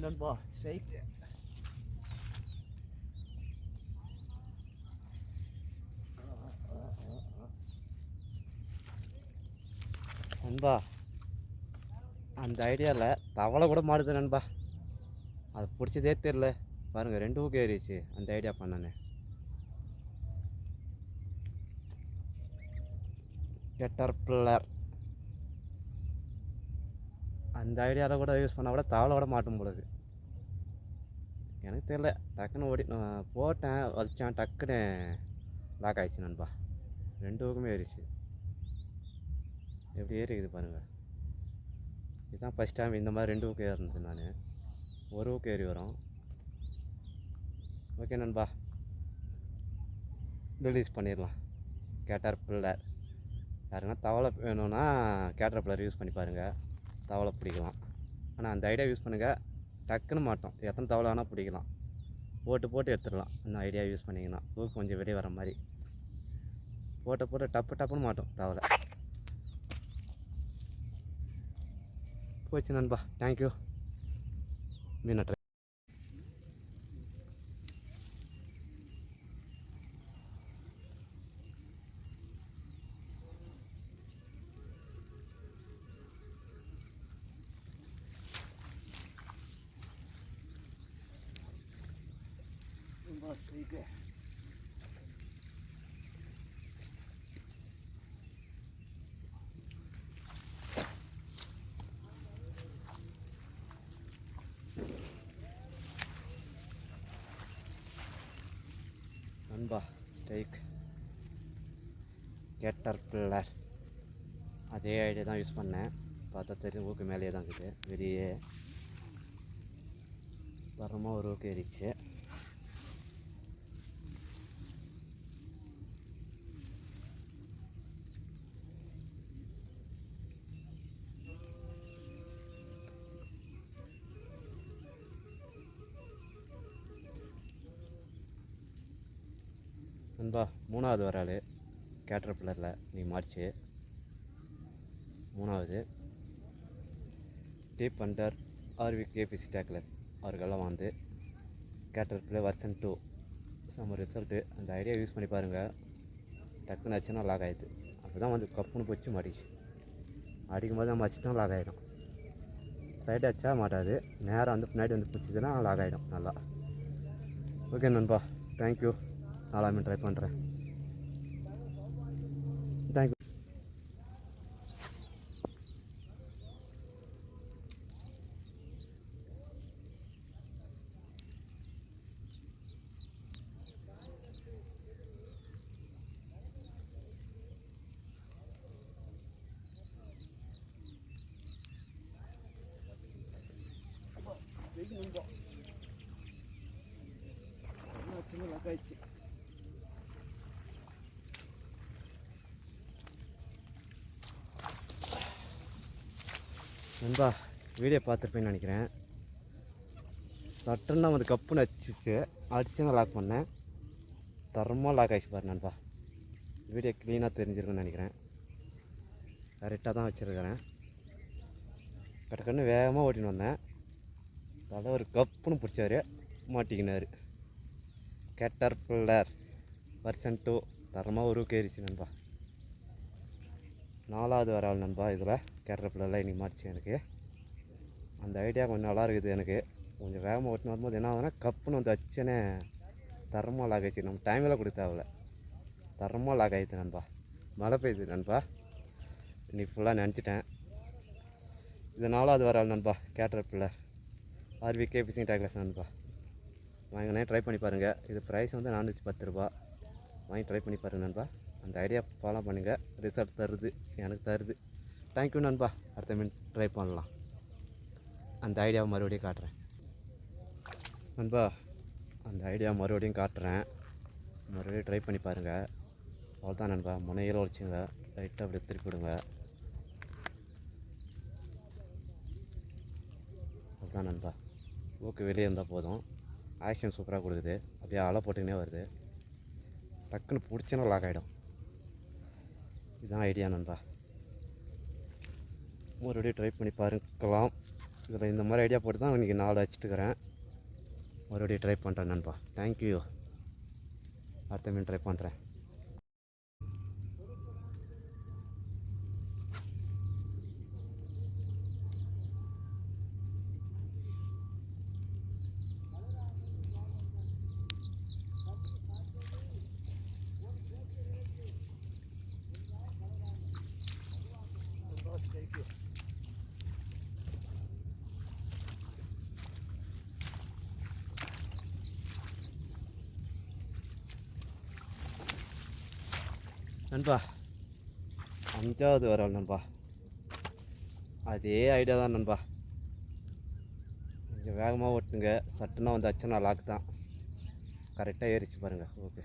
நண்பா ஸ்ட்ரைக் நண்பா. அந்த ஐடியாவில் தவளை கூட மாடுது நண்பா. அது பிடிச்சதே தெரில பாருங்கள், 2 ஊக்கு ஏறிச்சு அந்த ஐடியா பண்ணனே. கேட்டர்பில்லர் அந்த ஐடியாவில் கூட யூஸ் பண்ணால் கூட தவளை கூட மாட்டும் போடுது. எனக்கு தெரியல, டக்குன்னு ஓடி நான் போட்டேன், வலிச்சேன், டக்குன்னு லாக் ஆகிடுச்சு நண்பா. 2 ஊக்குமே ஏறிச்சு. எப்படி ஏறிக்குது பாருங்கள். இதுதான் ஃபஸ்ட் டைம் இந்த மாதிரி 2 ஊக்கு ஏறினது. நான் 1 ஊக்கு ஏறி வரும். ஓகே நண்பா, ரிலீஸ் பண்ணிடலாம். கேட்டர்பில்லர் யாருன்னா தவளை வேணும்னா கேட்டர்பில்லர் யூஸ் பண்ணி பாருங்கள், தவளை பிடிக்கலாம். ஆனால் அந்த ஐடியா யூஸ் பண்ணுங்கள், டக்குன்னு மாட்டோம். எத்தனை தவளை வேணால் பிடிக்கலாம், போட்டு எடுத்துடலாம். அந்த ஐடியா யூஸ் பண்ணிங்கன்னா ஊக்கு கொஞ்சம் வெளியே வர மாதிரி போட்டு டப்புன்னு மாட்டோம் தவளை. போச்சு நண்பா, தேங்க்யூ. மீன் ட்ரை நண்பா ஸ்ட்ரைக் கேட்டர்பில்லர். அதே ஐடியா தான் யூஸ் பண்ணேன். பார்த்தா தெரியும், ஊக்கு மேலேயே தான் இருக்குது, வெளியே வரமாக ஒரு ஊக்கு ஏறிச்சு. நண்பா 3வது வராள் கேட்டர்பில்லரில் நீ மார்ச்சு 3வது டீப் அண்டர் ஆர்வி கேபிசி டேக்லர் அவர்களெல்லாம் வந்து கேட்டர்பில்லர் வெர்ஷன் 2 நம்ம ரிசல்ட்டு. அந்த ஐடியா யூஸ் பண்ணி பாருங்கள், டக்குன்னு ஆச்சுன்னா லாக் ஆகிடுது. அப்போ தான் வந்து கப்புன்னு போச்சு மாட்டிச்சு. அடிக்கும் போது நம்ம வச்சுட்டோம் லாக் ஆகிடும். சைடு அடிச்சா மாட்டாது, நேராக வந்து பின்னாடி வந்து பிடிச்சிதுன்னா லாக் ஆகிடும் நல்லா. ஓகே நண்பா, தேங்க்யூ. நாளாமே ட்ரை பண்ணுறேன். தேங்க்யூ நண்பா. வீடியோ பார்த்துருப்பேன்னு நினைக்கிறேன். சட்டுன்னா வந்து கப்புன்னு அடிச்சு நான் லாக் பண்ணேன், தரமாக லாக் ஆகிடுச்சு பாரு நண்பா. வீடியோ க்ளீனாக தெரிஞ்சிருக்குன்னு நினைக்கிறேன். கரெக்டாக தான் வச்சுருக்கிறேன். கடற்கன்னு வேகமாக ஓட்டின்னு வந்தேன், தலை ஒரு கப்புன்னு பிடிச்சாரு, மாட்டிக்கினார். கேட்டர்பில்லர் வெர்ஷன் 2 தரமாக ஒரு கேரிச்சு நண்பா. 4வது வராள் நண்பா. இதில் கேட்டர்பில்லரில் இன்றைக்கி மாட்டிச்சு எனக்கு. அந்த ஐடியா கொஞ்சம் நல்லா இருக்குது. எனக்கு கொஞ்சம் வேகமாக ஓட்டின்னு வரும்போது என்ன ஆகுதுன்னா கப்புன்னு வந்து அச்சனே தரமாக லாக் ஆகிடுச்சு. நம்ம டைமில் கொடுத்தாவில்ல, தரமாக லாக் ஆகிடுது நண்பா. மழை பெய்யுது நண்பா, இன்னைக்கு ஃபுல்லாக நினச்சிட்டேன். இது 4வது வராள் நண்பா. கேட்டர்பில்லர் ஆர்வி கேபிசி டேக்லஸ் நண்பா. வாங்கினே ட்ரை பண்ணி பாருங்கள். இது ப்ரைஸ் வந்து 410 ரூபா. வாங்கி ட்ரை பண்ணி பாருங்கள் நண்பா. அந்த ஐடியா ஃபாலோ பண்ணுங்கள், ரிசல்ட் தருது, எனக்கு தருது. தேங்க்யூ நண்பா. அடுத்த மீன் ட்ரை பண்ணலாம். அந்த ஐடியாவை மறுபடியும் காட்டுறேன் நண்பா. அந்த ஐடியா மறுபடியும் காட்டுறேன், மறுபடியும் ட்ரை பண்ணி பாருங்கள். அவ்வளோதான் நண்பா. முனையில் வச்சுங்க, லைட்டாக அப்படியே திருப்பி விடுங்க. அதுதான் நண்பா. ஊக்கு வெளியே இருந்தால் போதும். ஆக்ஷன் சூப்பராக கொடுக்குது, அப்படியே அலை போட்டுக்கினே வருது, டக்குன்னு பிடிச்சினா லாக் ஆகிடும். இதுதான் ஐடியா நண்பா. மறுபடியும் ட்ரை பண்ணி பாருக்கலாம். இதில் இந்த மாதிரி ஐடியா போட்டு தான் இன்றைக்கி 4 வச்சுட்டுக்கிறேன். மறுபடியும் ட்ரை பண்ணுறேன் நண்பா. தேங்க்யூ. அடுத்த மீன் ட்ரை பண்ணுறேன். நண்பா 5வது வரல் நண்பா. அதே ஐடியா தான் நண்பா. கொஞ்சம் வேகமாக ஓட்டுங்க. சட்டுன்னா வந்து அச்சனா லாக் தான். கரெக்டாக ஏறிச்சு பாருங்கள். ஓகே.